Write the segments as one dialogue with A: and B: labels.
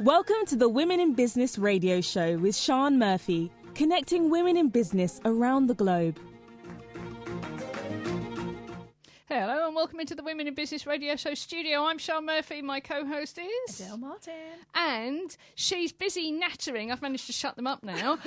A: Welcome to the Women in Business radio show with Sian Murphy, connecting women in business around the globe.
B: Hello and welcome into the Women in Business radio show studio. I'm Sian Murphy, my co-host is...
C: Adelle Martin.
B: And she's busy nattering. I've managed to shut them up now.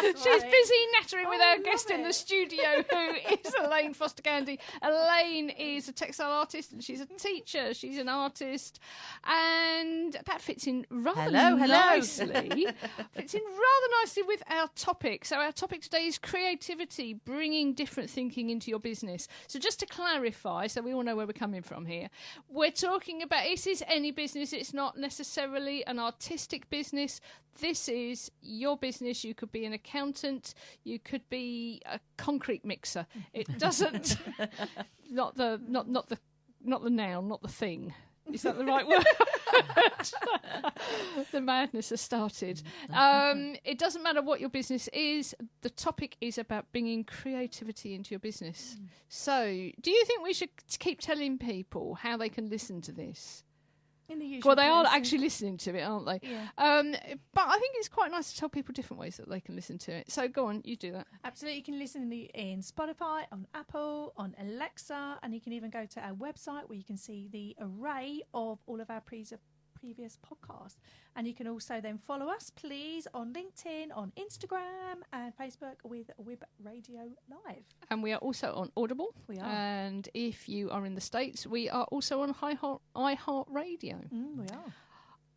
B: She's busy nattering with our guest in the studio, who is Elaine Foster-Gandey. Elaine is a textile artist and she's a teacher. She's an artist. And that fits in rather nicely. Fits in rather nicely with our topic. So our topic today is creativity, bringing different thinking into your business. So just to clarify, so we all know where we're coming from here, we're talking about, this is any business. It's not necessarily an artistic business. This is your business. You could be an accountant. You could be a concrete mixer. It doesn't, not the noun, not the thing. Is that the right word? The madness has started. It doesn't matter what your business is. The topic is about bringing creativity into your business. So, do you think we should keep telling people how they can listen to this?
C: In the usual
B: Well, they are
C: place.
B: actually listening to it, aren't they?
C: Yeah.
B: But I think it's quite nice to tell people different ways that they can listen to it. So go on, you do that.
C: Absolutely. You can listen in Spotify, on Apple, on Alexa, and you can even go to our website where you can see the array of all of our previous podcasts. And you can also then follow us, please, on LinkedIn, on Instagram and Facebook with Wib Radio Live.
B: And we are also on Audible.
C: We are.
B: And if you are in the States, we are also on iHeartRadio.
C: We are.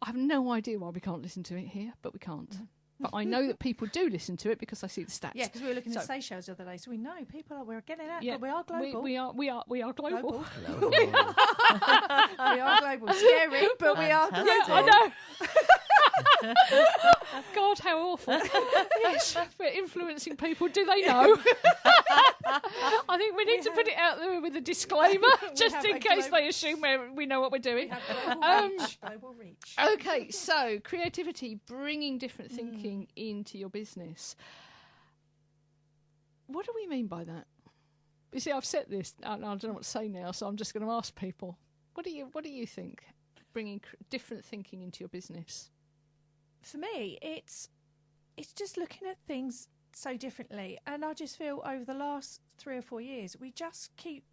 B: I have no idea why we can't listen to it here, but we can't. But I know that people do listen to it because I see the stats.
C: Yeah, because we were looking at Seychelles the other day, so we know we're getting out,
B: Yeah,
C: but we are global.
B: We are global.
C: We are global. Scary, but we are global.
B: Yeah, I know. God, how awful. Yes, we're influencing people. Do they know? I think we need to put it out there with a disclaimer, just in case they assume we know what we're doing.
C: Global reach.
B: Okay, so creativity, bringing different thinking into your business. What do we mean by that? You see, I've said this, I don't know what to say now, so I'm just going to ask people. What do you think? Bringing different thinking into your business.
C: For me, it's just looking at things so differently, and I just feel over the last 3 or 4 years we just keep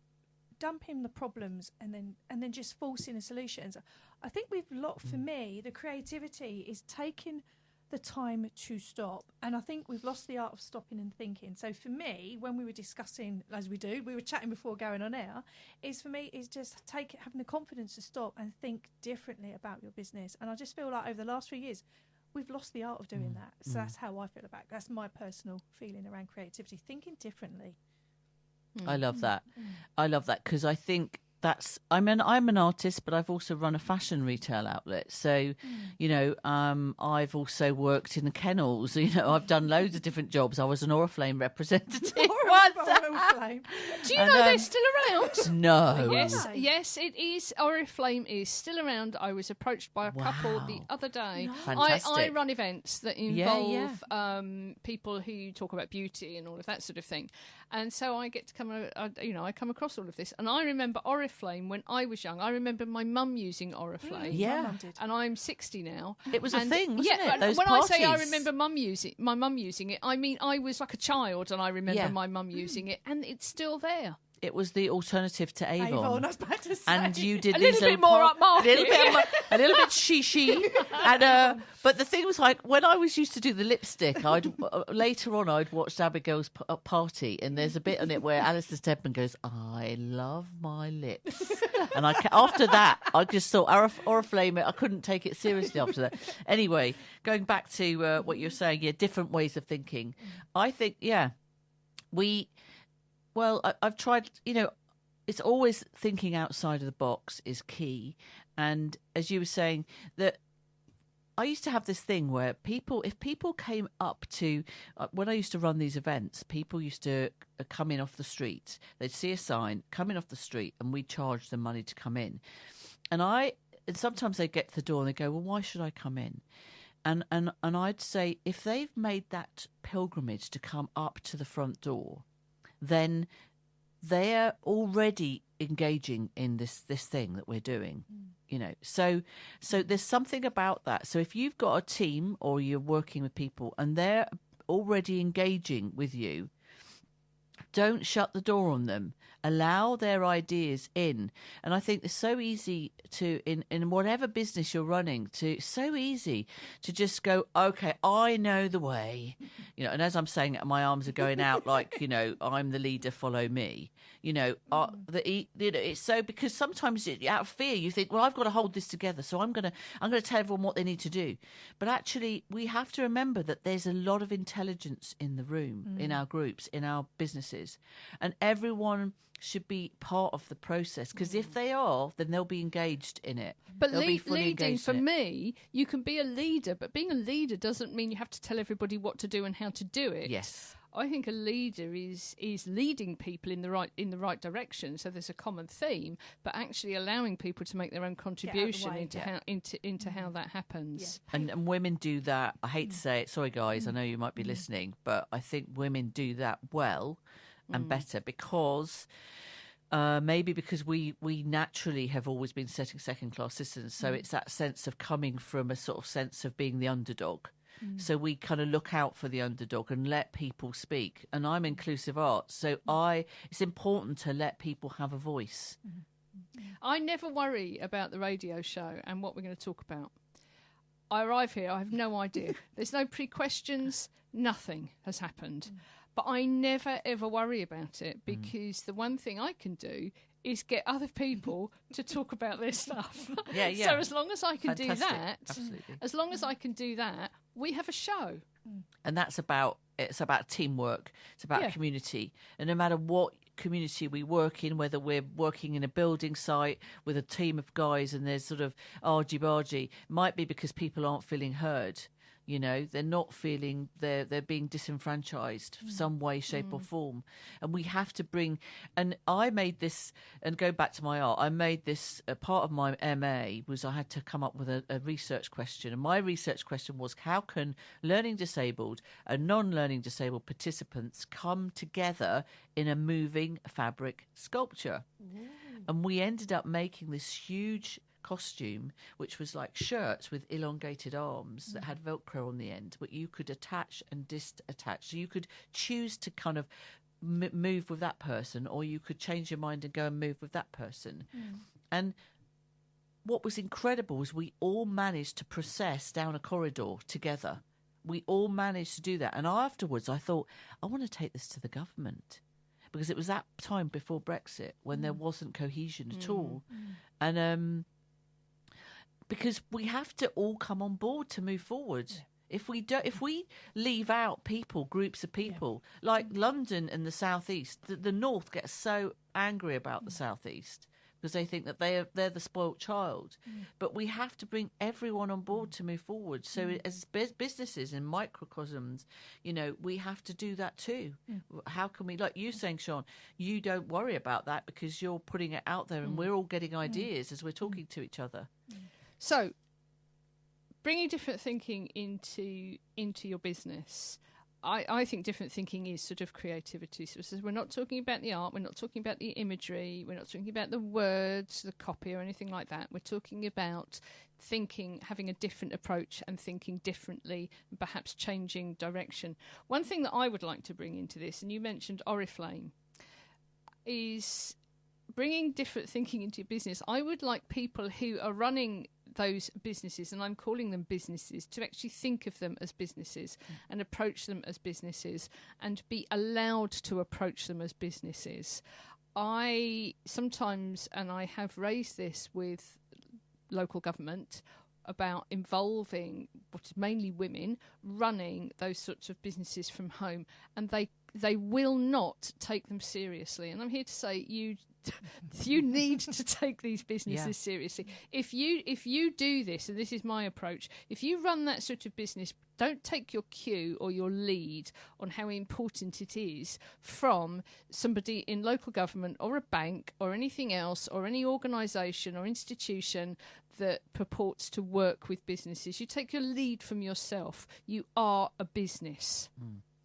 C: dumping the problems and then just forcing the solutions. I think for me, the creativity is taking the time to stop, and I think we've lost the art of stopping and thinking. So for me, when we were discussing, as we were chatting before going on air, is just having the confidence to stop and think differently about your business. And I just feel like over the last few years we've lost the art of doing that. So that's how I feel about it. That's my personal feeling around creativity, thinking differently.
D: I love that. I love that because I think I'm an artist, but I've also run a fashion retail outlet. So, I've also worked in the kennels. I've done loads of different jobs. I was an Oriflame representative.
C: Oriflame.
B: Do you know they're still around?
D: No.
B: Yes, it is. Oriflame is still around. I was approached by a couple the other day.
D: No. Fantastic.
B: I run events that involve people who talk about beauty and all of that sort of thing. And so I get to I come across all of this. And I remember Oriflame when I was young. I remember my mum using Oriflame.
D: Yeah.
B: And I'm 60 now.
D: It was a thing, wasn't it? Those
B: when
D: parties.
B: I say I remember my mum using it, I mean I was like a child and I remember my mum using it, and it's still there.
D: It was the alternative to Avon.
C: I was about to say.
D: And you did
B: a little bit more upmarket.
D: A little bit shishi. And but the thing was, like, when I was used to do the lipstick, later on I'd watched Abigail's Party, and there's a bit on it where Alistair Steadman goes, "I love my lips," and after that I just thought Oriflame. I couldn't take it seriously after that. Anyway, going back to what you're saying, different ways of thinking. I think, Well, I've tried, it's always thinking outside of the box is key. And as you were saying, that I used to have this thing where if people came up to, when I used to run these events, people used to come in off the street. They'd see a sign, come in off the street, and we'd charge them money to come in. And sometimes they get to the door and they go, well, why should I come in? And I'd say, if they've made that pilgrimage to come up to the front door, then they're already engaging in this thing that we're doing. So there's something about that. So if you've got a team or you're working with people and they're already engaging with you, don't shut the door on them. Allow their ideas in. And I think it's so easy to, in whatever business you're running, so easy to just go, okay, I know the way. And as I'm saying it, my arms are going out like, I'm the leader, follow me. It's so, because sometimes out of fear you think, well, I've got to hold this together, so I'm going to tell everyone what they need to do. But actually, we have to remember that there's a lot of intelligence in the room, in our groups, in our businesses, and everyone should be part of the process, because if they are, then they'll be engaged in it.
B: But leading, for me, you can be a leader, but being a leader doesn't mean you have to tell everybody what to do and how to do it.
D: Yes.
B: I think a leader is leading people in the right direction, so there's a common theme, but actually allowing people to make their own contribution into how that happens.
D: Yeah. And women do that. I hate to say it, sorry guys, I know you might be listening, but I think women do that well and better, because maybe because we naturally have always been setting second class citizens, so it's that sense of coming from a sort of sense of being the underdog. So we kind of look out for the underdog and let people speak. And I'm inclusive arts, so it's important to let people have a voice.
B: I never worry about the radio show and what we're going to talk about. I arrive here, I have no idea. There's no pre-questions, nothing has happened. But I never, ever worry about it, because the one thing I can do is get other people to talk about their stuff.
D: Yeah.
B: So as long as I can do that,
D: absolutely.
B: As long as I can do that, we have a show.
D: And it's about teamwork. It's about community. And no matter what community we work in, whether we're working in a building site with a team of guys and there's sort of argy-bargy, might be because people aren't feeling heard. They're not feeling they're being disenfranchised some way, shape or form. And we have to bring, and I made this, and go back to my art, I made this, part of my MA was I had to come up with a research question. And my research question was, how can learning disabled and non-learning disabled participants come together in a moving fabric sculpture? And we ended up making this huge costume, which was like shirts with elongated arms that had Velcro on the end, but you could attach and disattach. So you could choose to kind of move with that person, or you could change your mind and go and move with that person. And what was incredible was we all managed to process down a corridor together. We all managed to do that. And afterwards I thought, I want to take this to the government, because it was that time before Brexit when there wasn't cohesion at all. And because we have to all come on board to move forward. If we leave out groups of people, like London and the Southeast, the North gets so angry about the Southeast because they think that they're the spoilt child. But we have to bring everyone on board to move forward. So as businesses and microcosms, we have to do that too. How can we, like you saying, Sian, you don't worry about that because you're putting it out there and we're all getting ideas as we're talking to each other.
B: So, bringing different thinking into your business, I think different thinking is sort of creativity. So we're not talking about the art, we're not talking about the imagery, we're not talking about the words, the copy or anything like that. We're talking about thinking, having a different approach and thinking differently, and perhaps changing direction. One thing that I would like to bring into this, and you mentioned Oriflame, is bringing different thinking into your business. I would like people who are running those businesses, and I'm calling them businesses, to actually think of them as businesses and approach them as businesses and be allowed to approach them as businesses. I sometimes, and I have raised this with local government, about involving what is mainly women running those sorts of businesses from home, and they will not take them seriously. And I'm here to say you need to take these businesses seriously. If you do this, and this is my approach, if you run that sort of business, don't take your cue or your lead on how important it is from somebody in local government or a bank or anything else or any organisation or institution that purports to work with businesses. You take your lead from yourself. You are a business.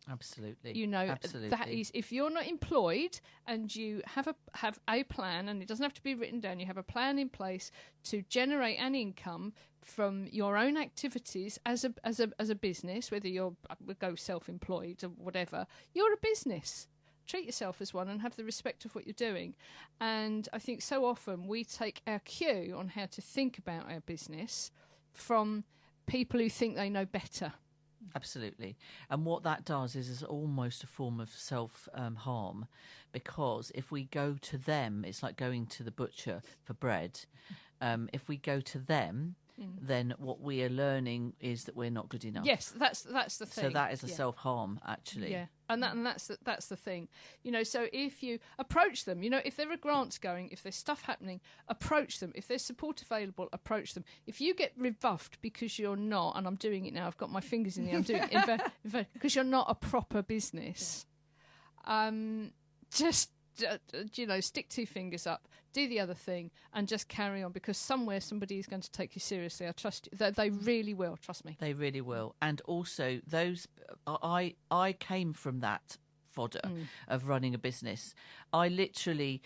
D: Absolutely.
B: You know,
D: Absolutely.
B: that is, if you're not employed and you have a plan, and it doesn't have to be written down, you have a plan in place to generate an income from your own activities as a business, whether you're go self-employed or whatever, you're a business. Treat yourself as one and have the respect of what you're doing. And I think so often we take our cue on how to think about our business from people who think they know better.
D: Absolutely. And what that does is almost a form of self-harm, because if we go to them, it's like going to the butcher for bread. If we go to them, then what we are learning is that we're not good enough.
B: Yes, that's the thing.
D: So that is a self-harm, actually.
B: Yeah, and that's the thing. You know, so if you approach them, you know, if there are grants going, if there's stuff happening, approach them. If there's support available, approach them. If you get rebuffed because you're not, and I'm doing it now, I've got my fingers in the air, I'm doing it because you're not a proper business, just you know, stick two fingers up, do the other thing, and just carry on, because somewhere somebody is going to take you seriously. I trust you. They really will. Trust me.
D: They really will. And also, those I came from that fodder of running a business. I literally.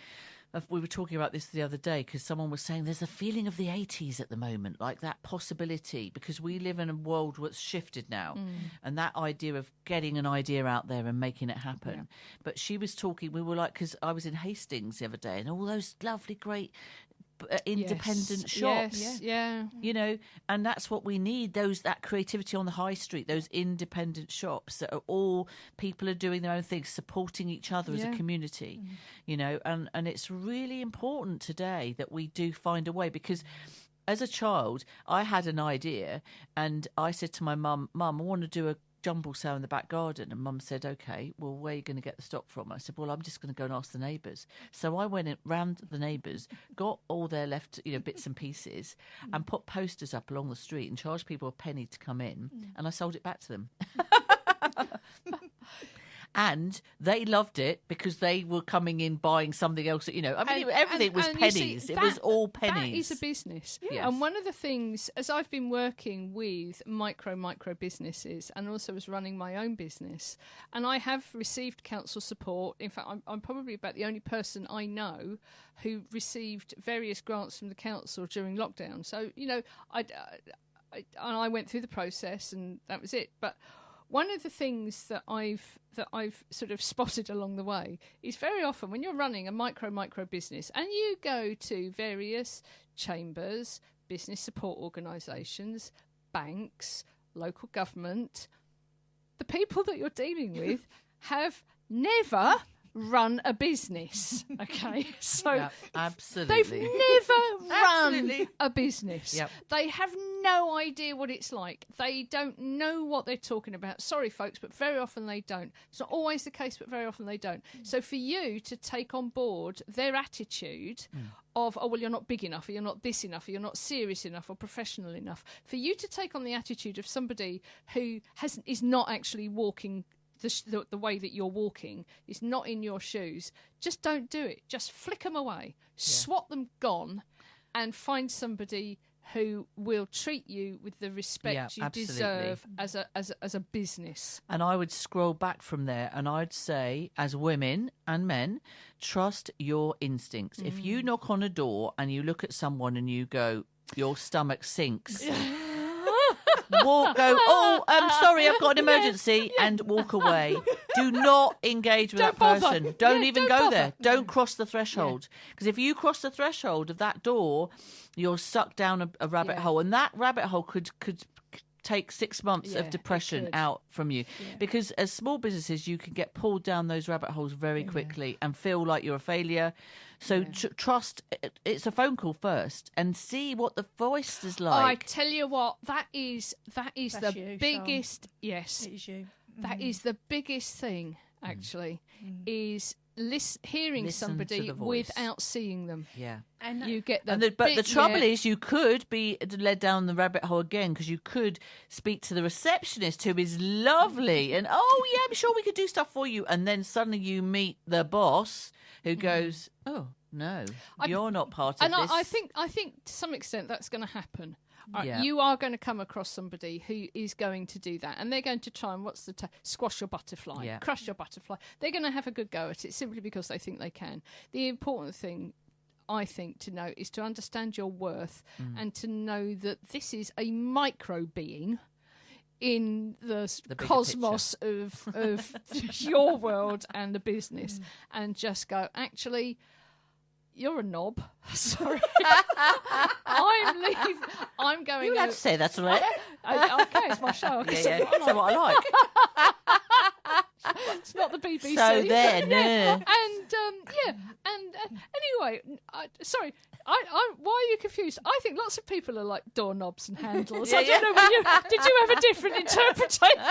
D: We were talking about this the other day because someone was saying there's a feeling of the 80s at the moment, like that possibility, because we live in a world that's shifted now, and that idea of getting an idea out there and making it happen. Yeah. But she was talking, we were like, because I was in Hastings the other day, and all those lovely, great independent shops.
B: Yes, yeah.
D: You know, and that's what we need, that creativity on the high street, those independent shops that are all people are doing their own things, supporting each other as a community, you know, and it's really important today that we do find a way, because as a child, I had an idea and I said to my mum, I want to do a jumble sale in the back garden, and Mum said, okay, well, where are you going to get the stock from? I said, well, I'm just going to go and ask the neighbours. So I went round the neighbours, got all their left, you know, bits and pieces, and put posters up along the street and charged people a penny to come in, and I sold it back to them. And they loved it because they were coming in buying something else. You know, I mean, everything was pennies. It was all pennies.
B: That is a business.
D: Yes.
B: And one of the things, as I've been working with micro businesses and also as running my own business, and I have received council support. In fact, I'm probably about the only person I know who received various grants from the council during lockdown. So, you know, I went through the process and that was it. But one of the things that I've sort of spotted along the way is very often when you're running a micro business and you go to various chambers, business support organisations, banks, local government, the people that you're dealing with have never run a business. Okay, so
D: yeah, absolutely,
B: they've never run a business.
D: Yep.
B: They have no idea what it's like. They don't know what they're talking about. Sorry, folks, but very often they don't. It's not always the case, but very often they don't. So for you to take on board their attitude of, oh, well, you're not big enough, or you're not this enough, or you're not serious enough, or professional enough, for you to take on the attitude of somebody who is not actually walking the way that you're walking, is not in your shoes, just don't do it. Just flick them away, swat them gone, and find somebody who will treat you with the respect you deserve as a business.
D: And I would scroll back from there and I'd say, as women and men, trust your instincts. If you knock on a door and you look at someone and you go, your stomach sinks, go, oh, I'm sorry, I've got an emergency, and walk away. Do not engage with that person.
B: Bother.
D: Don't even go
B: bother.
D: there. Don't cross the threshold. Because if you cross the threshold of that door, you're sucked down a rabbit hole, and that rabbit hole could take 6 months of depression out from you. Because as small businesses, you can get pulled down those rabbit holes very quickly and feel like you're a failure. So trust, it's a phone call first and see what the voice is like.
B: I tell you what, that is
C: That's
B: the biggest,
C: Sean.
B: yes.
C: It is you.
B: That is the biggest thing, actually, is hearing
D: Listen
B: somebody
D: to the voice.
B: without seeing them.
D: Yeah.
B: And you get
D: But the trouble is, you could be led down the rabbit hole again, because you could speak to the receptionist, who is lovely, and oh yeah, I'm sure we could do stuff for you, and then suddenly you meet the boss, who goes, oh, no, you're not part of
B: and
D: this.
B: I think to some extent that's going to happen.
D: Yeah.
B: You are going to come across somebody who is going to do that, and they're going to try and squash your butterfly, crush your butterfly. They're going to have a good go at it simply because they think they can. The important thing, I think, to know is to understand your worth and to know that this is a micro being in the cosmos of your world and the business, and just go, actually, you're a knob. Sorry. I'm leaving. I'm going.
D: You're allowed to say that, right?
B: Okay, it's my show.
D: Yeah. That's what I like.
B: It's not the BBC.
D: So then,
B: and anyway, sorry. Why are you confused? I think lots of people are like doorknobs and handles. I don't know. Did you have a different interpretation?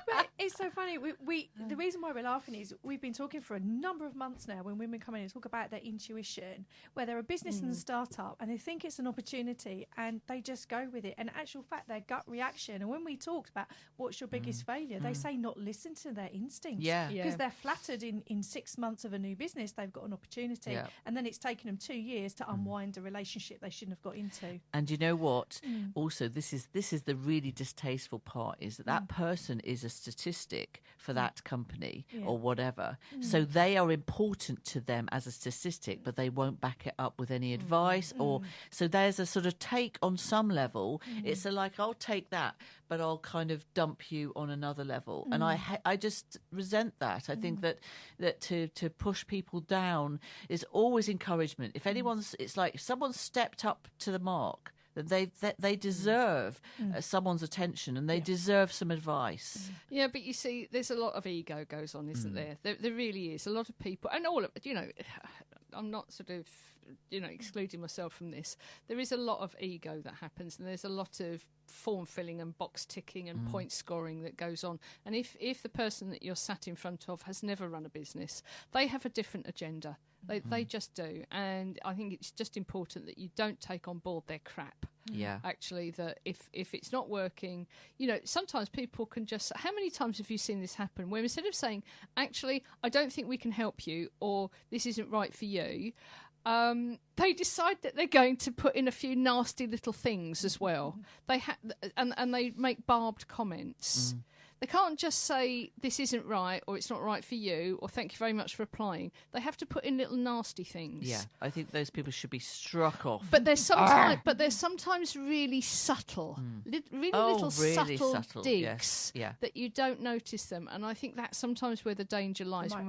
C: But it's so funny. The reason why we're laughing is we've been talking for a number of months now when women come in and talk about their intuition, where they're a business and a startup and they think it's an opportunity and they just go with it. And in actual fact, their gut reaction. And when we talked about what's your biggest failure, they say not listen to their instincts.
D: Yeah.
C: Because they're flattered in 6 months of a new business, they've got an opportunity. Yeah. And then it's taken them 2 years to unwind a relationship they shouldn't have got into.
D: And you know what? Also, this is the really distasteful part, is that person is a statistic for that company or whatever. So they are important to them as a statistic, but they won't back it up with any advice. Or so there's a sort of take on some level. It's like, I'll take that, but I'll kind of dump you on another level. And I just resent that. I think that to push people down is always encouragement. If anyone's, it's like if someone's stepped up to the mark, they deserve someone's attention, and they deserve some advice.
B: Yeah, but you see, there's a lot of ego goes on, isn't there? There really is. A lot of people, and all of it, I'm not sort of, excluding myself from this. There is a lot of ego that happens, and there's a lot of form filling and box ticking and point scoring that goes on. And if the person that you're sat in front of has never run a business, they have a different agenda. They just do. And I think it's just important that you don't take on board their crap.
D: Yeah.
B: Actually, that if it's not working, sometimes people can just... How many times have you seen this happen where instead of saying, actually, I don't think we can help you, or this isn't right for you, they decide that they're going to put in a few nasty little things as well. And they make barbed comments. They can't just say, this isn't right, or it's not right for you, or thank you very much for applying. They have to put in little nasty things.
D: Yeah, I think those people should be struck off.
B: But they're sometimes really subtle, little subtle digs that you don't notice them. And I think that's sometimes where the danger lies when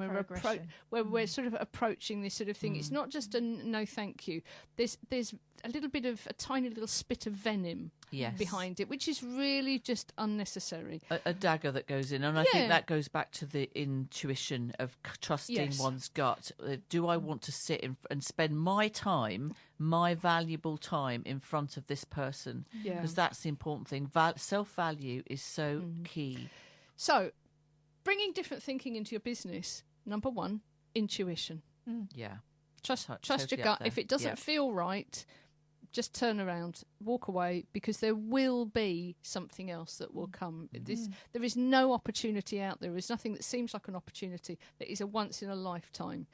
B: we're sort of approaching this sort of thing. It's not just a no thank you. There's a tiny little spit of venom behind it, which is really just unnecessary.
D: A dagger that goes in. And I think that goes back to the intuition of trusting one's gut. Do I want to sit and spend my valuable time in front of this person? Because that's the important thing. Self-value is so key.
B: So, bringing different thinking into your business, number one, intuition.
D: Yeah.
B: Trust your gut. If it doesn't feel right, just turn around, walk away, because there will be something else that will come. There is no opportunity out there. There is nothing that seems like an opportunity that is a once in a lifetime.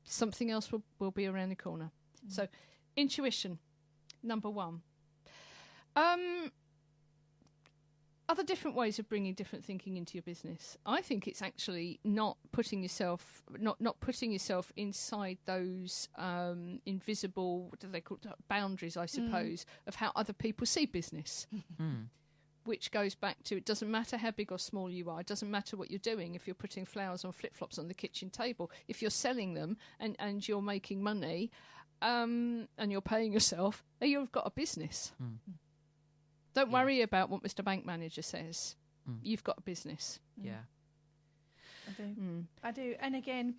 B: Something else will be around the corner. So, intuition, number one. Other different ways of bringing different thinking into your business. I think it's actually not putting yourself inside those invisible, what do they call it, boundaries, I suppose, of how other people see business. Which goes back to, it doesn't matter how big or small you are. It doesn't matter what you're doing. If you're putting flowers on flip-flops on the kitchen table, if you're selling them and you're making money and you're paying yourself, then you've got a business. Don't worry about what Mr. Bank Manager says. You've got a business.
D: Yeah.
C: I do. And again,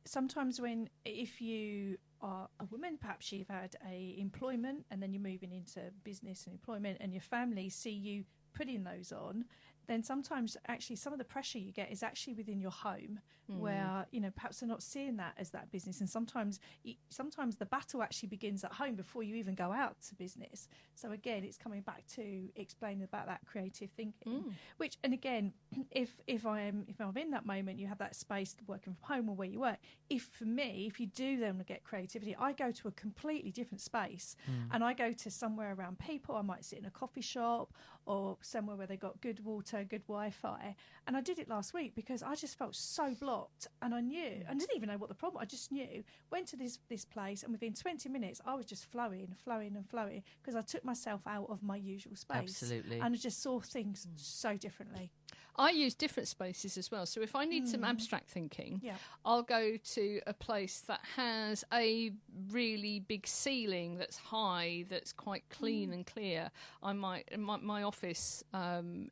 C: sometimes if you are a woman, perhaps you've had a employment and then you're moving into business and employment, and your family see you putting those on, then sometimes actually some of the pressure you get is actually within your home, where perhaps they're not seeing that as that business, and sometimes the battle actually begins at home before you even go out to business. So again, it's coming back to explaining about that creative thinking, which, and again, if I'm in that moment, you have that space working from home or where you work. If you do then get creativity, I go to a completely different space, and I go to somewhere around people. I might sit in a coffee shop or somewhere where they got good water, good Wi-Fi. And I did it last week because I just felt so blocked, and I knew, I didn't even know what the problem. I just knew. Went to this place, and within 20 minutes, I was just flowing because I took myself out of my usual space.
D: Absolutely.
C: And I just saw things so differently.
B: I use different spaces as well. So if I need some abstract thinking, I'll go to a place that has a really big ceiling that's high, that's quite clean and clear. My office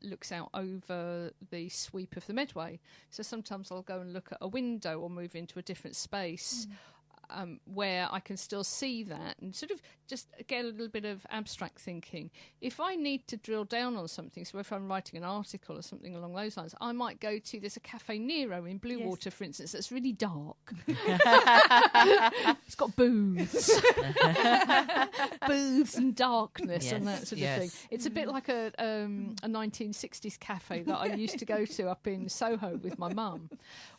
B: looks out over the sweep of the Medway. So sometimes I'll go and look at a window or move into a different space. Where I can still see that and sort of just get a little bit of abstract thinking. If I need to drill down on something, so if I'm writing an article or something along those lines, I might go to, there's a Cafe Nero in Bluewater, for instance, that's really dark. It's got booths. Booths and darkness and that sort of thing. It's a bit like a 1960s cafe that I used to go to up in Soho with my mum,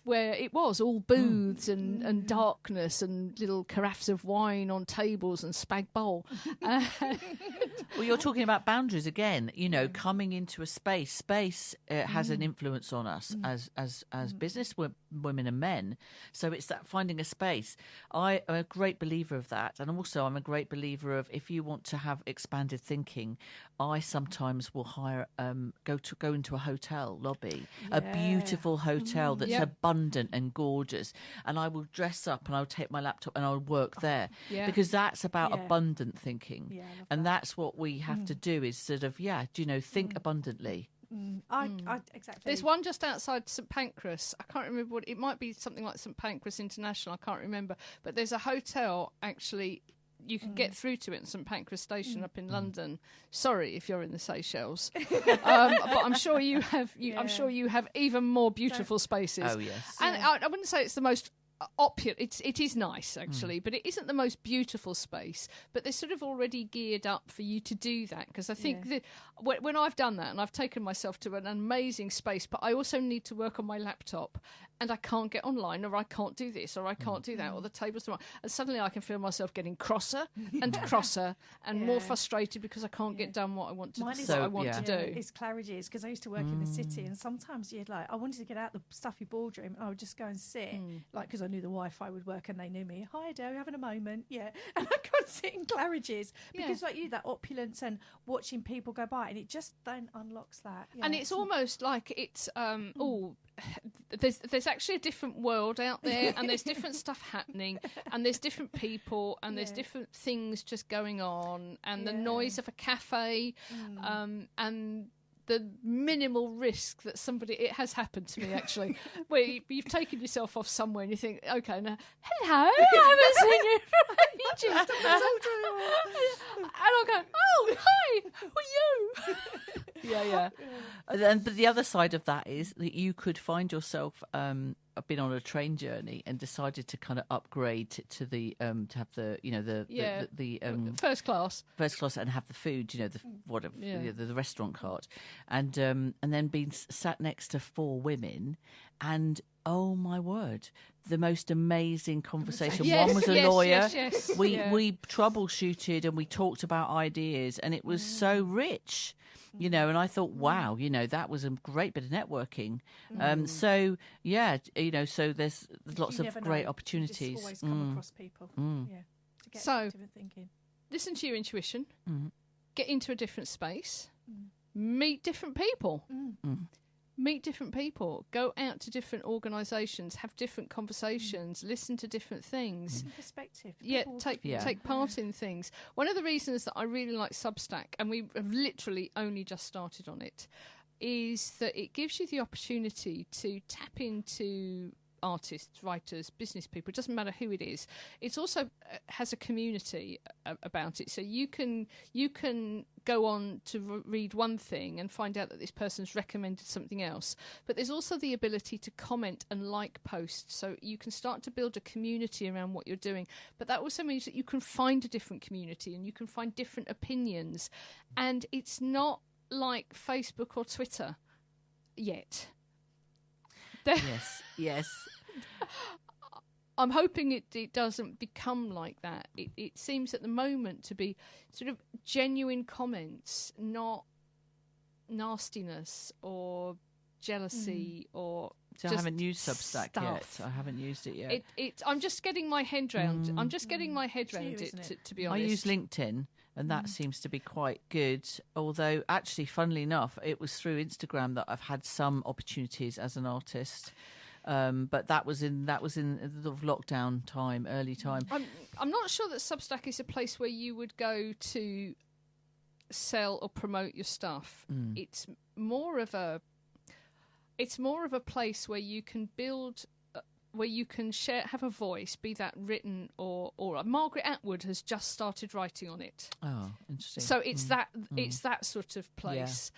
B: where it was all booths and darkness and little carafes of wine on tables and spag bowl.
D: Well, you're talking about boundaries again, coming into a space. Space has an influence on us as business women and men. So it's that finding a space. I am a great believer of that. And also I'm a great believer of, if you want to have expanded thinking, I sometimes will hire, go into a hotel lobby, a beautiful hotel that's abundant and gorgeous. And I will dress up and I'll take my laptop and I'll work there because that's about abundant thinking. And that's what we have to do, is sort of, think abundantly.
C: Exactly.
B: There's one just outside St Pancras. I can't remember what it might be. Something like St Pancras International. I can't remember. But there's a hotel actually. You can get through to it in St Pancras Station up in London. Sorry if you're in the Seychelles, but I'm sure you have. I'm sure you have even more beautiful spaces.
D: Oh yes.
B: And I wouldn't say it's the most opulent. It is nice actually, but it isn't the most beautiful space. But they're sort of already geared up for you to do that, because I think that when I've done that and I've taken myself to an amazing space, but I also need to work on my laptop and I can't get online, or I can't do this, or I can't do that, or the table's wrong, and suddenly I can feel myself getting crosser and crosser and more frustrated because I can't get done what I want to do.
C: It's Claridge's, because I used to work in the city, and sometimes I wanted to get out the stuffy boardroom, and I would just go and sit, because I knew the Wi-Fi would work and they knew me. Hi Adele, you having a moment? Yeah. And I could sit in Claridge's because like you, that opulence and watching people go by, and it just then unlocks that.
B: And it's almost like it's there's actually a different world out there, and there's different stuff happening, and there's different people, and there's different things just going on, and the noise of a cafe, and the minimal risk that it has happened to me actually, where you've taken yourself off somewhere and you think, okay, now, hello, I haven't seen you for ages. And I'll go, oh, hi, who are you?
D: But the other side of that is that you could find yourself been on a train journey and decided to kind of upgrade to the to have the the
B: first class
D: and have the food, the restaurant cart, and then being sat next to 4 women, and oh my word, the most amazing conversation. One was a lawyer. We troubleshooted and we talked about ideas, and it was so rich. And I thought, wow, that was a great bit of networking. So there's lots of great opportunities.
C: You just always come across people. To get different thinking.
B: Listen to your intuition. Get into a different space. Meet different people. Meet different people. Go out to different organisations. Have different conversations. Listen to different things.
C: Perspective.
B: Take part in things. One of the reasons that I really like Substack, and we have literally only just started on it, is that it gives you the opportunity to tap into artists, writers, business people. It doesn't matter who it is. It's also has a community about it. So you can go on to read one thing and find out that this person's recommended something else. But there's also the ability to comment and like posts. So you can start to build a community around what you're doing. But that also means that you can find a different community and you can find different opinions. And it's not like Facebook or Twitter yet.
D: Yes.
B: I'm hoping it doesn't become like that. It seems at the moment to be sort of genuine comments, not nastiness or jealousy or.
D: So I haven't used Substack
B: stuff.
D: yet. I haven't used it yet.
B: I'm just getting my head round. I'm just getting my head round it, to be honest.
D: I use LinkedIn, and that seems to be quite good. Although, actually, funnily enough, it was through Instagram that I've had some opportunities as an artist. But that was in the sort of lockdown time, early time.
B: I'm not sure that Substack is a place where you would go to sell or promote your stuff. It's more of a place where you can build, where you can have a voice, be that written or Margaret Atwood has just started writing on it.
D: Oh, interesting.
B: So it's it's that sort of place,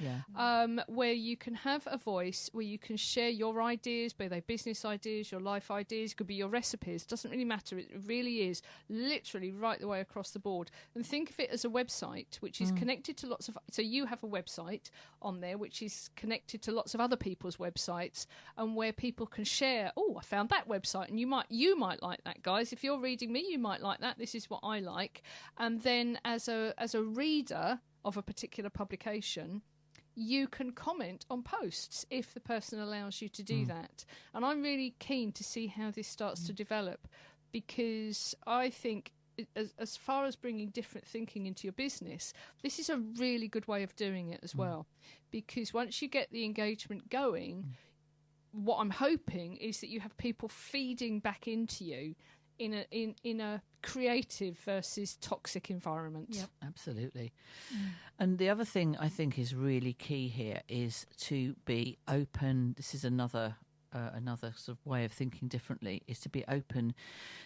B: where you can have a voice, where you can share your ideas, be they business ideas, your life ideas, it could be your recipes. Doesn't really matter. It really is literally right the way across the board. And think of it as a website which is connected to lots of. So you have a website on there which is connected to lots of other people's websites, and where people can share. Oh, I found that website, and you might like that, guys. If you're reading me, you might like that. This is what I like. And then as a reader of a particular publication, you can comment on posts if the person allows you to do that. And I'm really keen to see how this starts to develop, because I think as far as bringing different thinking into your business, this is a really good way of doing it as well. Because once you get the engagement going, what I'm hoping is that you have people feeding back into you in a creative versus toxic environment.
D: Yep, absolutely. And the other thing I think is really key here is to be open. This is another sort of way of thinking differently, is to be open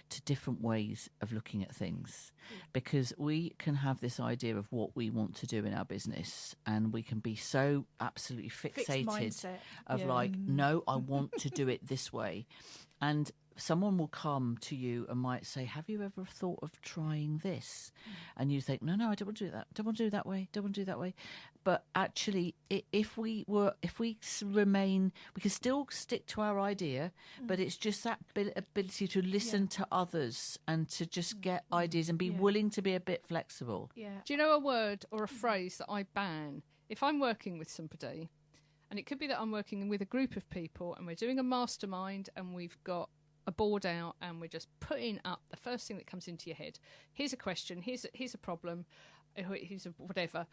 D: to different ways of looking at things, because we can have this idea of what we want to do in our business, and we can be so absolutely fixated of like, no, I want to do it this way. And someone will come to you and might say, have you ever thought of trying this? And you think, no, I don't want to do that. Don't want to do it that way. Don't want to do it that way. But actually, if we remain, we can still stick to our idea, but it's just that ability to listen to others and to just get ideas and be willing to be a bit flexible.
C: Yeah.
B: Do you know a word or a phrase that I ban? If I'm working with somebody, and it could be that I'm working with a group of people and we're doing a mastermind and we've got a board out and we're just putting up the first thing that comes into your head. Here's a question, here's a problem, here's a whatever.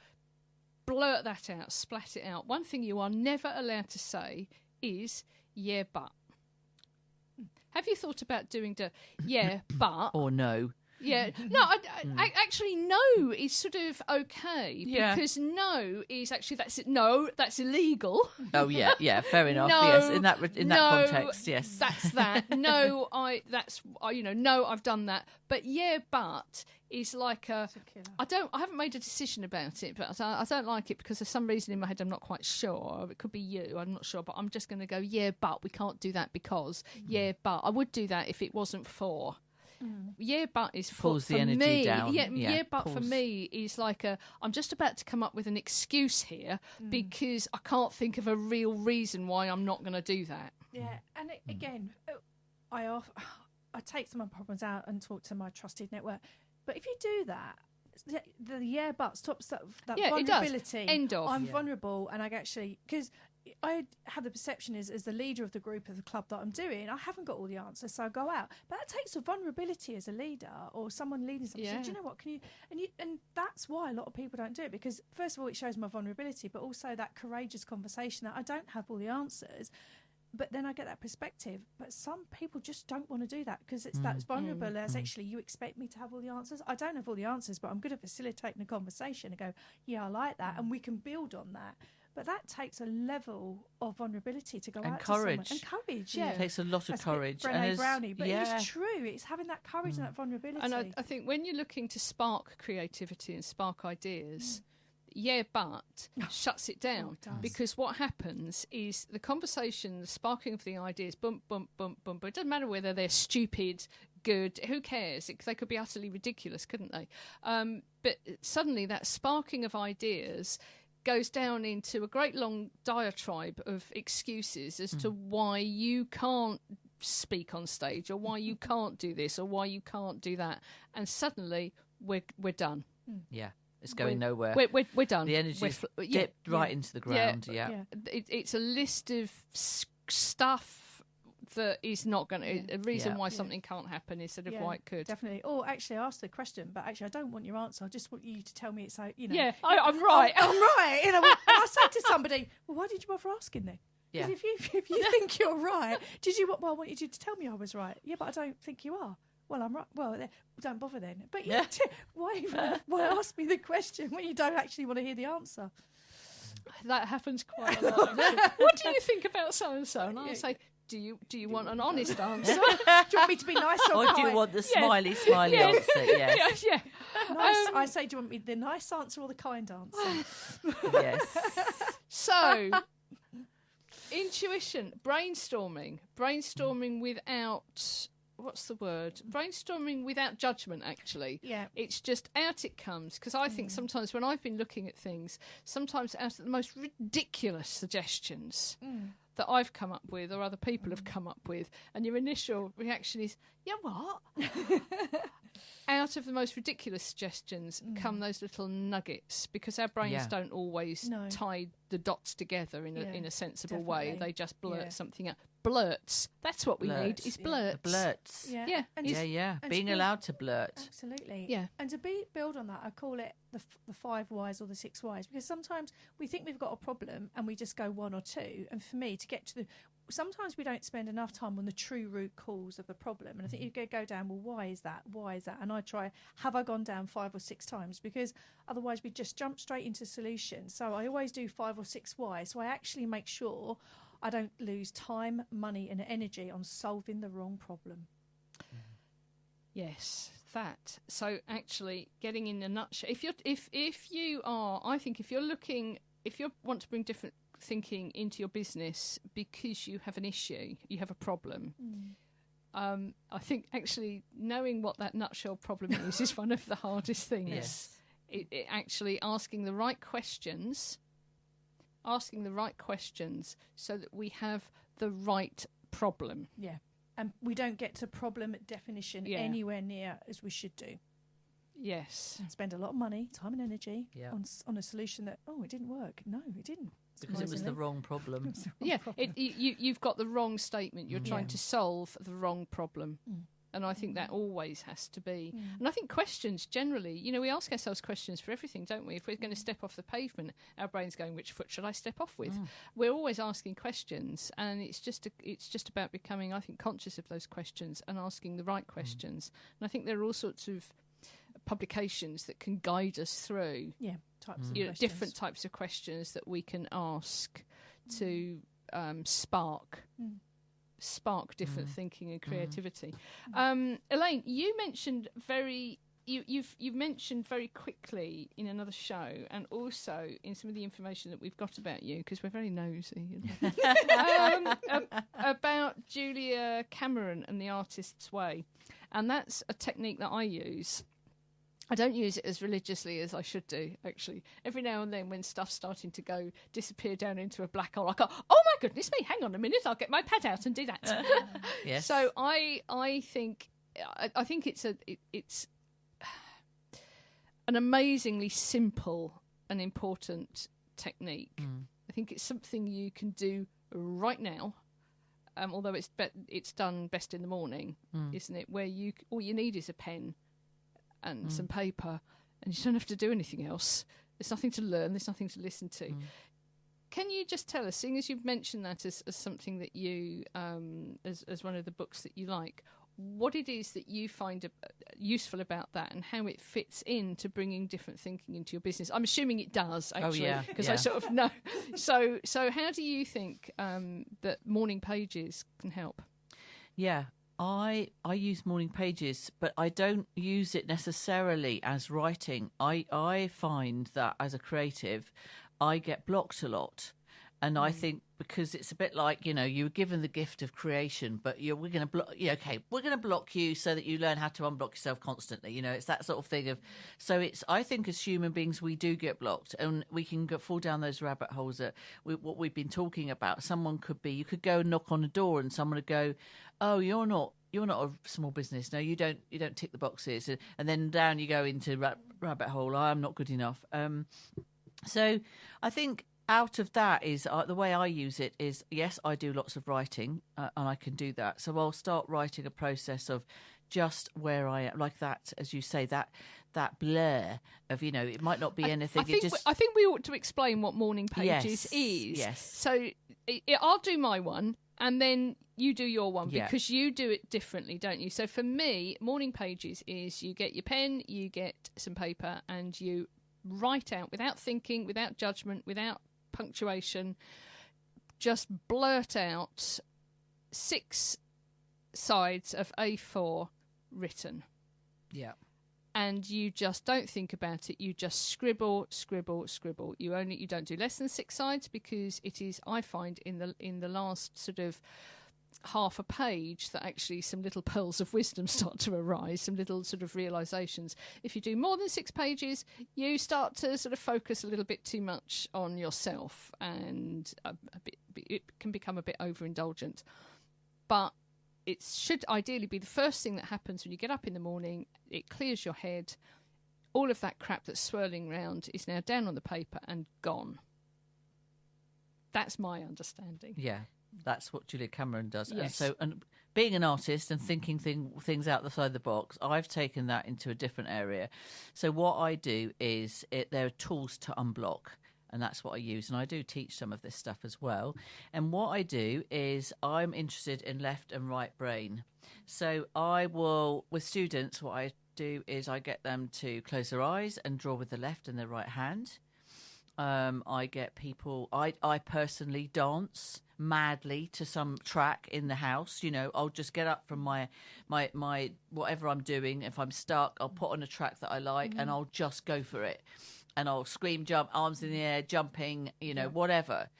B: Blurt that out, splat it out. One thing you are never allowed to say is, yeah, but. Have you thought about doing yeah, but?
D: Or no.
B: Yeah, no, I actually no is sort of okay, because no is actually that's illegal.
D: Oh yeah, fair enough.
B: No,
D: yes, in that context, yes,
B: that's that. No, no, I've done that. But yeah, but is like I haven't made a decision about it, but I don't like it because for some reason in my head I'm not quite sure. It could be you, I'm not sure, but I'm just going to go yeah, but we can't do that because yeah, but I would do that if it wasn't for. Yeah, but is for
D: the energy
B: me.
D: down.
B: Yeah, but for me is like I'm just about to come up with an excuse here because I can't think of a real reason why I'm not going to do that.
C: Yeah, and again, I take some of my problems out and talk to my trusted network. But if you do that, the yeah, but stops that vulnerability.
B: It does. End of.
C: I'm vulnerable, and I actually, because I have the perception as the leader of the group of the club that I'm doing, I haven't got all the answers, so I go out. But that takes a vulnerability as a leader or someone leading something.
B: Yeah.
C: So, do you know what? And that's why a lot of people don't do it, because first of all, it shows my vulnerability, but also that courageous conversation that I don't have all the answers. But then I get that perspective. But some people just don't want to do that because it's that's vulnerable. As actually, you expect me to have all the answers. I don't have all the answers, but I'm good at facilitating a conversation and go, yeah, I like that, and we can build on that. But that takes a level of vulnerability to go
D: And
C: out
D: courage.
C: to someone. And courage, yeah.
D: It takes a lot of
C: That's
D: courage.
C: Brené
D: And there's-
C: Brownie, but
D: yeah.
C: it's true. It's having that courage and that vulnerability.
B: And I think when you're looking to spark creativity and spark ideas, yeah, but shuts it down.
C: it does.
B: Because what happens is the conversation, the sparking of the ideas, bump, bump, bump, bump. But it doesn't matter whether they're stupid, good, who cares? They could be utterly ridiculous, couldn't they? But suddenly that sparking of ideas goes down into a great long diatribe of excuses as to why you can't speak on stage, or why you can't do this, or why you can't do that, and suddenly we're done.
D: Yeah, it's going nowhere.
B: We're done.
D: The energy's
B: We're
D: dipped right into the ground. Yeah.
B: It's a list of stuff that is not going to. A reason
D: Yeah.
B: why something can't happen instead of why it could.
C: Definitely. Or actually ask the question, but actually I don't want your answer. I just want you to tell me it's, you know.
B: Yeah, I'm right.
C: I'm right. You know, and I say to somebody, well, why did you bother asking then?
D: Yeah.
C: Because if you think you're right, well, I wanted you to tell me I was right. Yeah, but I don't think you are. Well, I'm right. Well, don't bother then. But why ask me the question when you don't actually want to hear the answer?
B: That happens quite a lot. What do you think about so and so? And I'll say, do you want an honest answer?
C: Do you want me to be nice or
D: Or
C: kind?
D: do you want the smiley answer? Yes.
B: yeah.
C: Nice, I say, do you want me the nice answer or the kind answer?
D: Yes.
B: So, intuition, brainstorming without, what's the word? Brainstorming without judgment, actually.
C: Yeah.
B: It's just out it comes. Because I think sometimes when I've been looking at things, sometimes out of the most ridiculous suggestions that I've come up with or other people have come up with, and your initial reaction is, yeah, what? Out of the most ridiculous suggestions come those little nuggets, because our brains don't always tie the dots together in a sensible way. They just blurt something out. Blurts. That's what we need, is blurts.
D: Blurts.
C: Yeah.
B: And
D: Yeah.
C: and
D: Being
C: to be-
D: allowed to blurt.
C: Absolutely.
B: Yeah.
C: And to build on that, I call it the 5 whys or the 6 whys, because sometimes we think we've got a problem and we just go 1 or 2. And for me, to get to sometimes we don't spend enough time on the true root cause of the problem. And I think you go down, well, why is that? Why is that? And I try, have I gone down 5 or 6 times? Because otherwise we just jump straight into solutions. So I always do 5 or 6 whys. So I actually make sure I don't lose time, money and energy on solving the wrong problem.
B: Yes, that. So actually, getting in a nutshell, if you want to bring different thinking into your business because you have an issue, you have a problem. I think actually knowing what that nutshell problem is one of the hardest things.
D: Yes.
B: It actually asking the right questions so that we have the right problem.
C: Yeah. And we don't get to problem definition anywhere near as we should do.
B: Yes.
C: And spend a lot of money, time and energy
D: Yeah.
C: on a solution that, it didn't work. No, it didn't.
D: Because it was the wrong problem.
B: Yeah, you've got the wrong statement. You're trying to solve the wrong problem. And I think that always has to be. And I think questions generally, we ask ourselves questions for everything, don't we? If we're going to step off the pavement, our brain's going, which foot should I step off with? We're always asking questions, and it's just about becoming, I think, conscious of those questions and asking the right questions. And I think there are all sorts of publications that can guide us through
C: Types of
B: different types of questions that we can ask to spark different thinking and creativity. Elaine, you mentioned you've mentioned very quickly in another show, and also in some of the information that we've got about you, because we're very nosy, about Julia Cameron and the Artist's Way, and that's a technique that I use. I don't use it as religiously as I should do, actually. Every now and then when stuff's starting to disappear down into a black hole, I go, oh my goodness me, hang on a minute, I'll get my pad out and do that.
D: Yes.
B: So I think it's an amazingly simple and important technique. I think it's something you can do right now, although it's done best in the morning, isn't it? Where all you need is a pen and some paper, and you don't have to do anything else. There's nothing to learn, there's nothing to listen to. Can you just tell us, seeing as you've mentioned that as something that you, as one of the books that you like, what it is that you find useful about that and how it fits into bringing different thinking into your business. I'm assuming it does, actually, because I sort of know. So how do you think that morning pages can help?
D: Yeah, I use morning pages, but I don't use it necessarily as writing. I find that as a creative, I get blocked a lot. And I think because it's a bit like, you were given the gift of creation, but we're going to block. We're going to block you so that you learn how to unblock yourself constantly. It's that sort of thing of. So I think as human beings we do get blocked, and we can fall down those rabbit holes that what we've been talking about. You could go and knock on a door, and someone would go, "Oh, you're not a small business. No, you don't tick the boxes," and then down you go into rabbit hole. I'm not good enough. So I think. Out of that is the way I use it is, yes, I do lots of writing and I can do that. So I'll start writing a process of just where I am, like that, as you say, that blur of, it might not be anything.
B: I think we ought to explain what morning pages is.
D: Yes.
B: So I'll do my one and then you do your one because you do it differently, don't you? So for me, morning pages is you get your pen, you get some paper and you write out without thinking, without judgment, without punctuation, just blurt out 6 sides of A4 written.
D: Yeah.
B: And you just don't think about it. You just scribble. You don't do less than 6 sides because it is, I find, in the last sort of half a page that actually some little pearls of wisdom start to arise, some little sort of realizations. If you do more than 6 pages, you start to sort of focus a little bit too much on yourself and it can become a bit overindulgent. But it should ideally be the first thing that happens when you get up in the morning. It clears your head. All of that crap that's swirling around is now down on the paper and gone. That's my understanding.
D: Yeah. That's what Julia Cameron does.
B: Yes.
D: And being an artist and thinking things out the side of the box, I've taken that into a different area. So what I do is there are tools to unblock, and that's what I use. And I do teach some of this stuff as well. And what I do is I'm interested in left and right brain. So I will, with students, what I do is I get them to close their eyes and draw with the left and the right hand. I get people, I personally dance madly to some track in the house. I'll just get up from my whatever I'm doing. If I'm stuck, I'll put on a track that I like and I'll just go for it. And I'll scream, jump, arms in the air, jumping, whatever.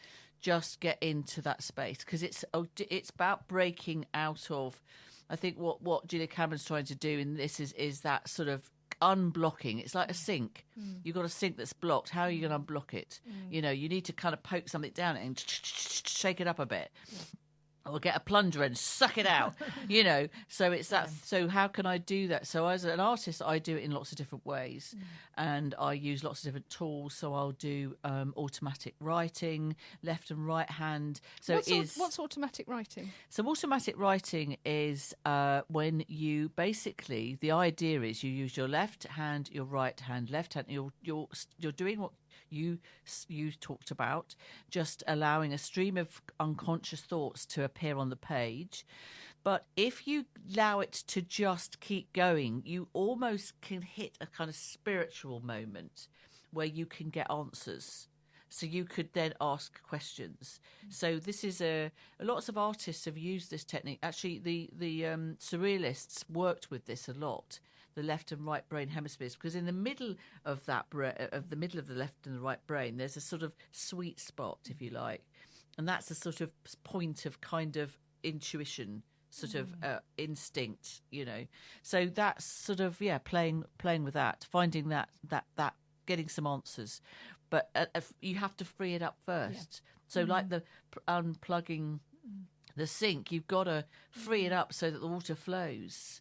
D: Just get into that space because it's about breaking out of, I think what Julia Cameron's trying to do in this is that sort of unblocking. It's like a sink. You've got a sink that's blocked. How are you going to unblock it? You need to kind of poke something down and shake it up a bit. Or get a plunger and suck it out, So it's that. So how can I do that? So as an artist, I do it in lots of different ways, and I use lots of different tools. So I'll do automatic writing, left and right hand. So
B: what's automatic writing?
D: So automatic writing is when you basically, the idea is you use your left hand, your right hand, left hand. You're doing what you talked about, just allowing a stream of unconscious thoughts to appear on the page. But if you allow it to just keep going, you almost can hit a kind of spiritual moment where you can get answers. So you could then ask questions. So this is lots of artists have used this technique. Actually, the surrealists worked with this a lot. The left and right brain hemispheres, because in the middle of that the middle of the left and the right brain, there's a sort of sweet spot, if you like, and that's a sort of point of kind of intuition, sort of instinct, So that's sort of playing with that, finding that getting some answers, but you have to free it up first. So like the unplugging the sink, you've got to free it up so that the water flows.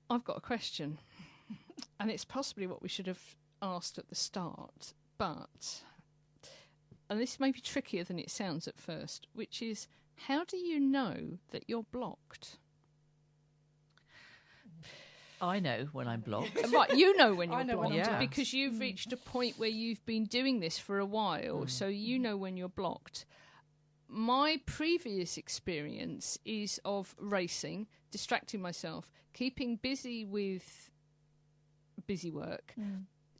B: I've got a question, and it's possibly what we should have asked at the start, and this may be trickier than it sounds at first, which is, how do you know that you're blocked?
D: I know when I'm blocked.
B: Right, you know when you're blocked,
D: Yeah.
B: because you've reached a point where you've been doing this for a while, so you know when you're blocked. my previous experience is of racing, distracting myself, keeping busy with busy work,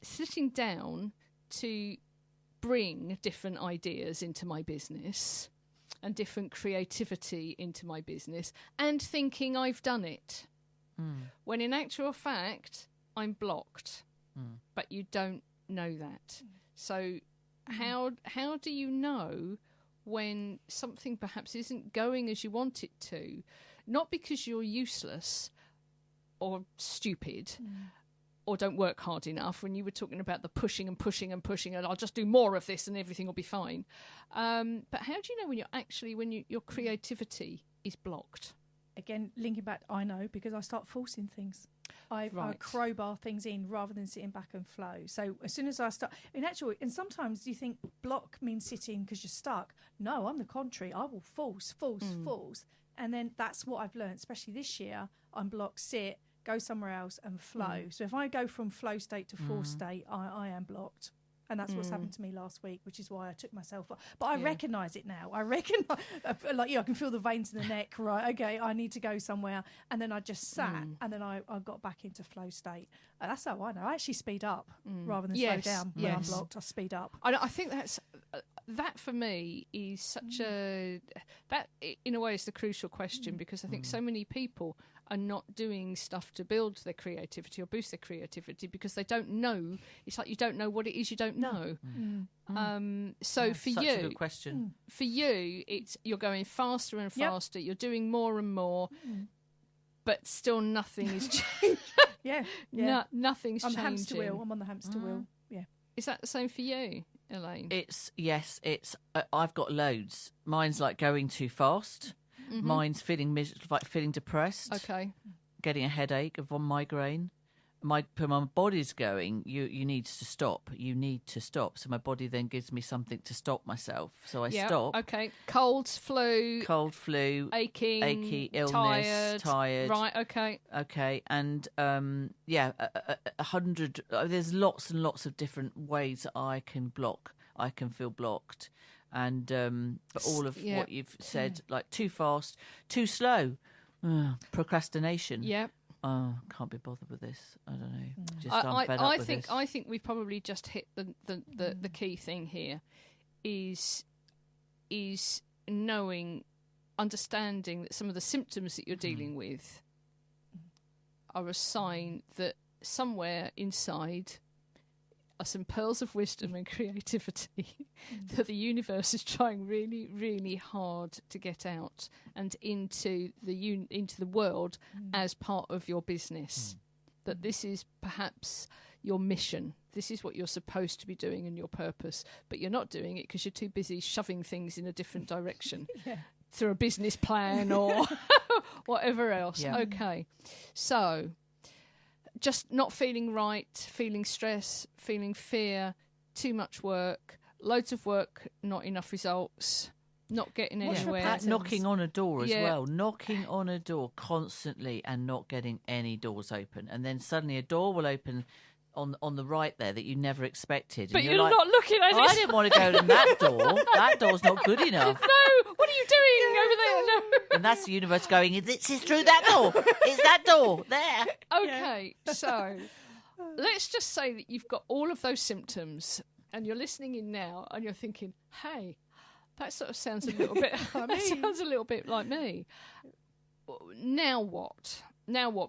B: sitting down to bring different ideas into my business and different creativity into my business and thinking I've done it. When in actual fact, I'm blocked. But you don't know that. So how do you know when something perhaps isn't going as you want it to? Not because you're useless or stupid or don't work hard enough. When you were talking about the pushing and pushing and pushing, and I'll just do more of this and everything will be fine. But how do you know when your creativity is blocked?
C: Again, linking back, I know because I start forcing things. I crowbar things in rather than sitting back and flow. So as soon as I start, and sometimes you think block means sitting because you're stuck. No, I'm the contrary. I will force. And then that's what I've learned, especially this year. I'm blocked, sit, go somewhere else and flow. So if I go from flow state to force state, I am blocked. And that's what's happened to me last week, which is why I took myself off. But I recognise it now. I recognise, I can feel the veins in the neck. Right, okay, I need to go somewhere. And then I just sat, and then I got back into flow state. That's how I know. I actually speed up rather than slow down. When I'm blocked, I speed up.
B: I think that for me is such that in a way is the crucial question, because I think so many people are not doing stuff to build their creativity or boost their creativity because they don't know. It's like you don't know what it is you don't know. So for
D: such
B: you,
D: a good question.
B: For you, it's you're going faster and faster. You're doing more and more, but still nothing is changing. Nothing's
C: I'm
B: changing.
C: hamster wheel. I'm on the hamster wheel. Yeah.
B: Is that the same for you, Elaine?
D: It's I've got loads. Mine's like going too fast. Mine's feeling feeling depressed.
B: Okay.
D: Getting a headache, of one migraine. My body's going, you need to stop. You need to stop. So my body then gives me something to stop myself. So I stop.
B: Okay. Cold, flu,
D: achy, illness, tired.
B: Right. Okay.
D: Okay. And 100. There's lots and lots of different ways that I can block. I can feel blocked. And but all of what you've said, like too fast, too slow, procrastination.
B: Yeah.
D: Oh, can't be bothered with this. I don't know. Just I'm fed up with this.
B: I think we've probably just hit the key thing here, is knowing, understanding that some of the symptoms that you're dealing with are a sign that somewhere inside are some pearls of wisdom and creativity that the universe is trying really, really hard to get out and into the world as part of your business. That this is perhaps your mission. This is what you're supposed to be doing and your purpose, but you're not doing it because you're too busy shoving things in a different direction through a business plan or whatever else.
D: Yeah.
B: Okay, so just not feeling right, feeling stress, feeling fear, too much work, loads of work, not enough results, not getting anywhere.
D: Knocking on a door as well. Knocking on a door constantly and not getting any doors open. And then suddenly a door will open on the right there that you never expected.
B: But
D: and
B: you're like, not looking at it.
D: I didn't want to go in that door. That door's not good enough.
B: No, what are you doing over there? No.
D: And that's the universe going, it's through that door. It's that door there.
B: Okay, so let's just say that you've got all of those symptoms and you're listening in now and you're thinking, hey, that sort of sounds a little bit that sounds a little bit like me. Now what?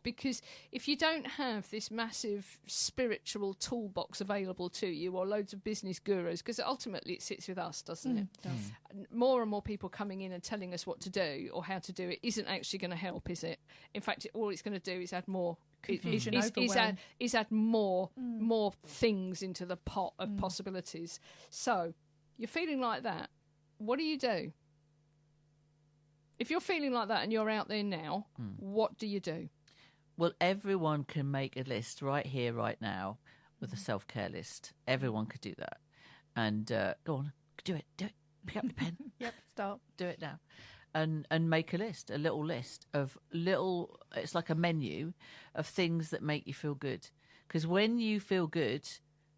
B: Because if you don't have this massive spiritual toolbox available to you, or loads of business gurus, because ultimately it sits with us, doesn't it?
C: It does.
B: More and more people coming in and telling us what to do or how to do it isn't actually going to help, is it? In fact, all it's going to do is add more confusion, is add more things into the pot of possibilities. So you're feeling like that. What do you do? If you're feeling like that and you're out there now, what do you do?
D: Well, everyone can make a list right here, right now, with a self-care list. Everyone could do that. And go on, do it. Pick up the pen.
C: Start.
D: Do it now. And make a list, a little list of it's like a menu of things that make you feel good. Because when you feel good,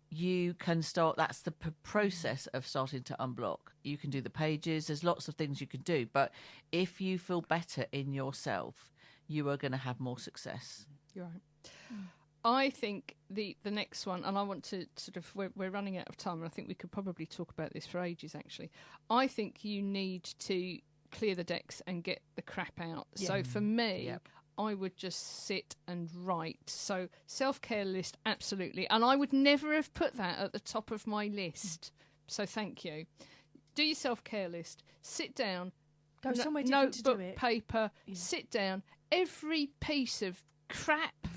D: you can start. That's the process of starting to unblock. You can do the pages. There's lots of things you can do. But if you feel better in yourself, you are going to have more success.
B: You're right. I think the next one, and I want to sort of, we're running out of time, and I think we could probably talk about this for ages, actually. I think you need to clear the decks and get the crap out. Yeah. So for me, I would just sit and write. So self-care list, absolutely. And I would never have put that at the top of my list. So thank you. Do your self-care list. Sit down.
C: Go somewhere different to do
B: notebook,
C: it.
B: paper. Yeah. Sit down. Every piece of crap,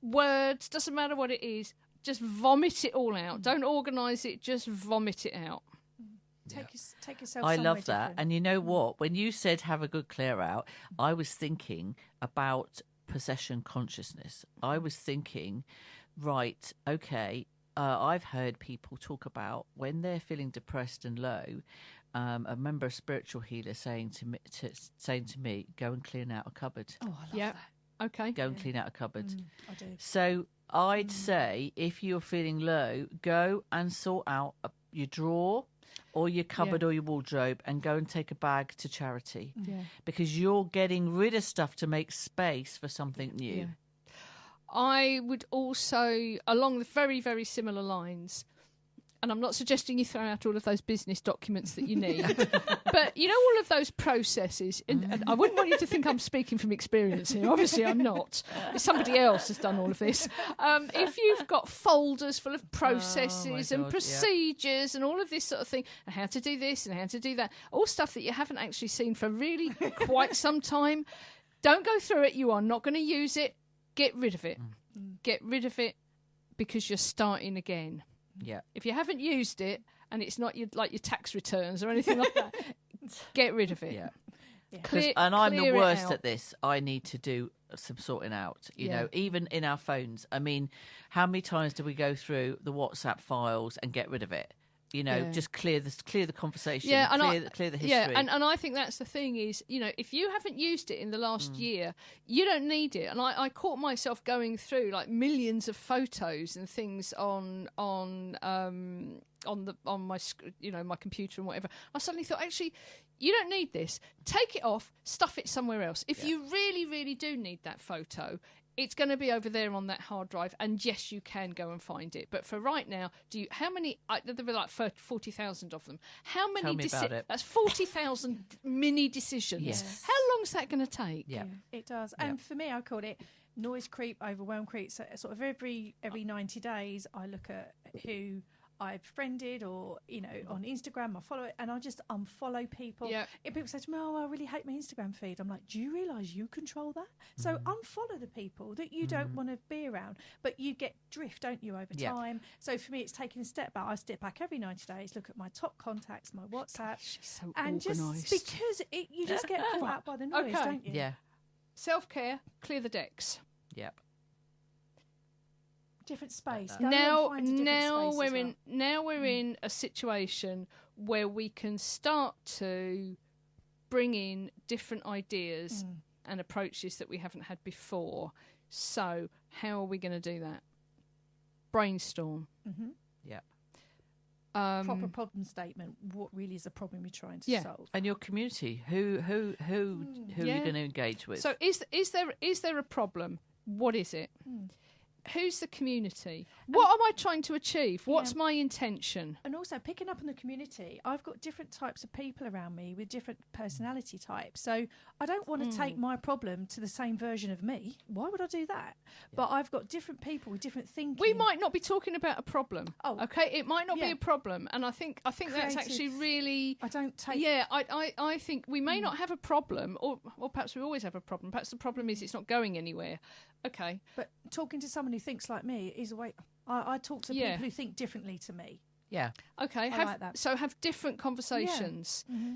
B: words, doesn't matter what it is, just vomit it all out. Don't organise it, just vomit it out.
C: Take yourself.
D: I love that.
C: Different.
D: And you know what? When you said have a good clear out, I was thinking about possession consciousness. I was thinking, right, okay, I've heard people talk about when they're feeling depressed and low. I remember a spiritual healer saying to me, go and clean out a cupboard.
C: Oh, I love that.
B: Okay.
D: Go and clean out a cupboard.
C: I do.
D: So I'd say if you're feeling low, go and sort out your drawer or your cupboard or your wardrobe and go and take a bag to charity.
B: Yeah.
D: Because you're getting rid of stuff to make space for something new.
B: Yeah. I would also, along the very, very similar lines, and I'm not suggesting you throw out all of those business documents that you need, but you know, all of those processes, and I wouldn't want you to think I'm speaking from experience here. Obviously, I'm not. Somebody else has done all of this. If you've got folders full of processes and procedures and all of this sort of thing, and how to do this and how to do that, all stuff that you haven't actually seen for really quite some time, don't go through it. You are not going to use it. Get rid of it. Get rid of it because you're starting again.
D: Yeah.
B: If you haven't used it and it's not your tax returns or anything like that, get rid of it.
D: Yeah.
B: Clear,
D: and I'm the worst
B: out.
D: at this. I need to do some sorting out, you know, even in our phones. I mean, how many times do we go through the WhatsApp files and get rid of it? You know, just clear the conversation, clear the history.
B: Yeah, and I think that's the thing is, you know, if you haven't used it in the last year, you don't need it. And I caught myself going through like millions of photos and things on my my computer and whatever. I suddenly thought, actually, you don't need this. Take it off, stuff it somewhere else. If you really, really do need that photo, it's going to be over there on that hard drive, and yes, you can go and find it. But for right now, how many? There were like 40,000 of them. How many?
D: Tell me about it.
B: That's 40,000 mini decisions.
D: Yes.
B: How long's that going to take?
C: Yeah, it does. And for me, I called it noise creep, overwhelm creep. So sort of every 90 days, I look at who I've friended or, you know, on Instagram, I follow it, and I just unfollow people.
B: Yeah.
C: If people say to me, oh, I really hate my Instagram feed, I'm like, do you realise you control that? So unfollow the people that you don't want to be around, but you get drift, don't you, over time? So for me, it's taking a step back. I step back every 90 days, look at my top contacts, my WhatsApp.
B: She's so
C: and
B: organised.
C: just because you just get caught out by the noise, don't you?
D: Yeah.
B: Self-care, clear the decks.
D: Yep.
C: Different space.
B: Now we're in a situation where we can start to bring in different ideas and approaches that we haven't had before. So how are we going to do that? Brainstorm.
D: Yep.
C: Proper problem statement. What really is the problem you're trying to solve?
D: And your community. Who are you going to engage with?
B: So is there a problem? What is it? Who's the community? What am I trying to achieve? What's my intention?
C: And also picking up on the community, I've got different types of people around me with different personality types. So I don't want to take my problem to the same version of me. Why would I do that? Yeah. But I've got different people with different thinking.
B: We might not be talking about a problem.
C: Oh,
B: okay. It might not be a problem, and I think that's actually really.
C: I don't take.
B: Yeah, I think we may not have a problem, or perhaps we always have a problem. Perhaps the problem is it's not going anywhere. Okay.
C: But talking to someone who thinks like me is a way. I talk to people who think differently to me.
D: Yeah.
B: Okay.
C: Like that.
B: So have different conversations. Yeah.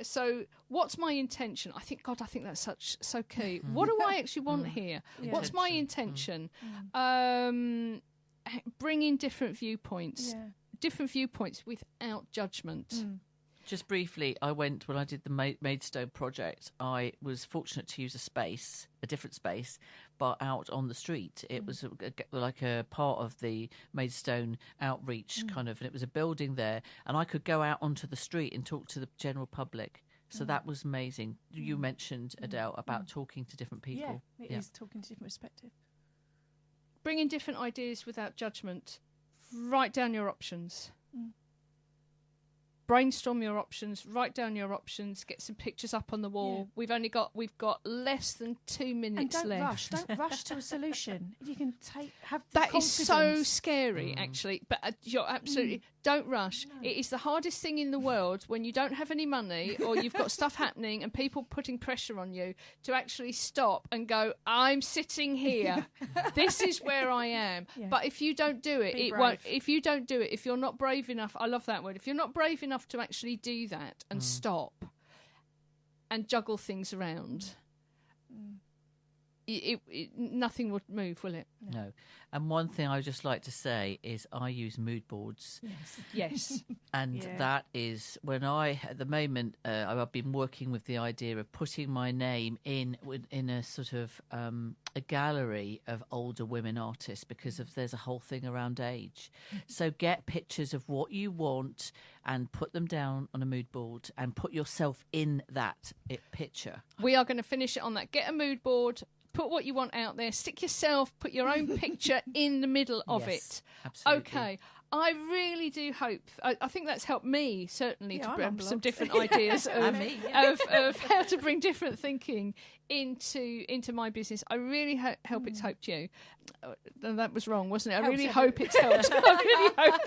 B: So what's my intention? I think that's so key. What do I actually want here? Yeah. What's my intention? Bring in different viewpoints. Yeah. Different viewpoints without judgment.
D: Just briefly, when I did the Maidstone project, I was fortunate to use a different space, but out on the street. It was like a part of the Maidstone outreach kind of, and it was a building there, and I could go out onto the street and talk to the general public. So that was amazing. You mentioned, Adele, about talking to different people.
C: Yeah, it is talking to different perspectives.
B: Bring in different ideas without judgment. Write down your options. Brainstorm your options, write down your options, get some pictures up on the wall.
C: Yeah.
B: We've got less than 2 minutes
C: and don't
B: left.
C: Don't rush to a solution. You can have
B: that
C: confidence.
B: is so scary, actually. But you're absolutely don't rush. No. It is the hardest thing in the world when you don't have any money or you've got stuff happening and people putting pressure on you to actually stop and go, I'm sitting here. This is where I am. Yeah. But if you don't do it, it won't. If you don't do it, if you're not brave enough, I love that word. If you're not brave enough to actually do that and stop and juggle things around, nothing would move, will it?
D: No. And one thing I would just like to say is I use mood boards.
B: Yes.
D: And that is when at the moment, I've been working with the idea of putting my name in a sort of a gallery of older women artists, because there's a whole thing around age. So get pictures of what you want and put them down on a mood board and put yourself in that picture.
B: We are going to finish it on that. Get a mood board. Put what you want out there. Stick yourself, put your own picture in the middle of it.
D: Absolutely.
B: Okay. I really do hope. I think that's helped me certainly to bring some different ideas of how to bring different thinking into my business. I really hope it's helped you. That was wrong, wasn't it? I really hope it's helped. I really hope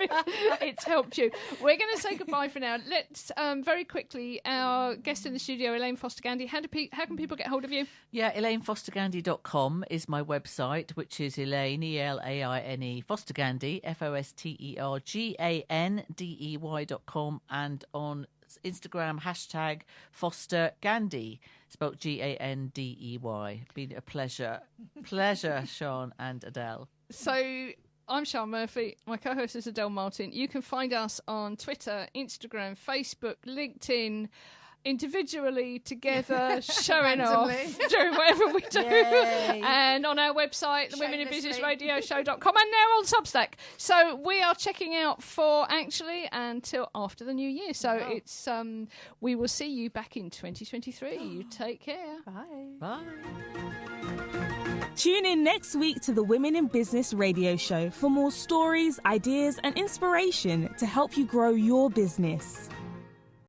B: it's helped you. We're going to say goodbye for now. Let's very quickly, our guest in the studio, Elaine Foster-Gandey. How can people get hold of you?
D: Yeah, ElaineFosterGandey.com is my website, which is Elaine, Elaine, Foster-Gandey, FosterGandey.com, and on Instagram, hashtag FosterGandey, spelled Gandey. Been a pleasure, Sian and Adele.
B: So I'm Sian Murphy. My co-host is Adele Martin. You can find us on Twitter, Instagram, Facebook, LinkedIn, individually, together, showing off, doing whatever we do.
D: Yay.
B: And on our website, the Women in Business Radio Show.com, and now on Substack. So we are checking out for actually until after the new year. So it's we will see you back in 2023. You take care.
C: Bye.
D: Bye.
A: Tune in next week to the Women in Business Radio Show for more stories, ideas, and inspiration to help you grow your business.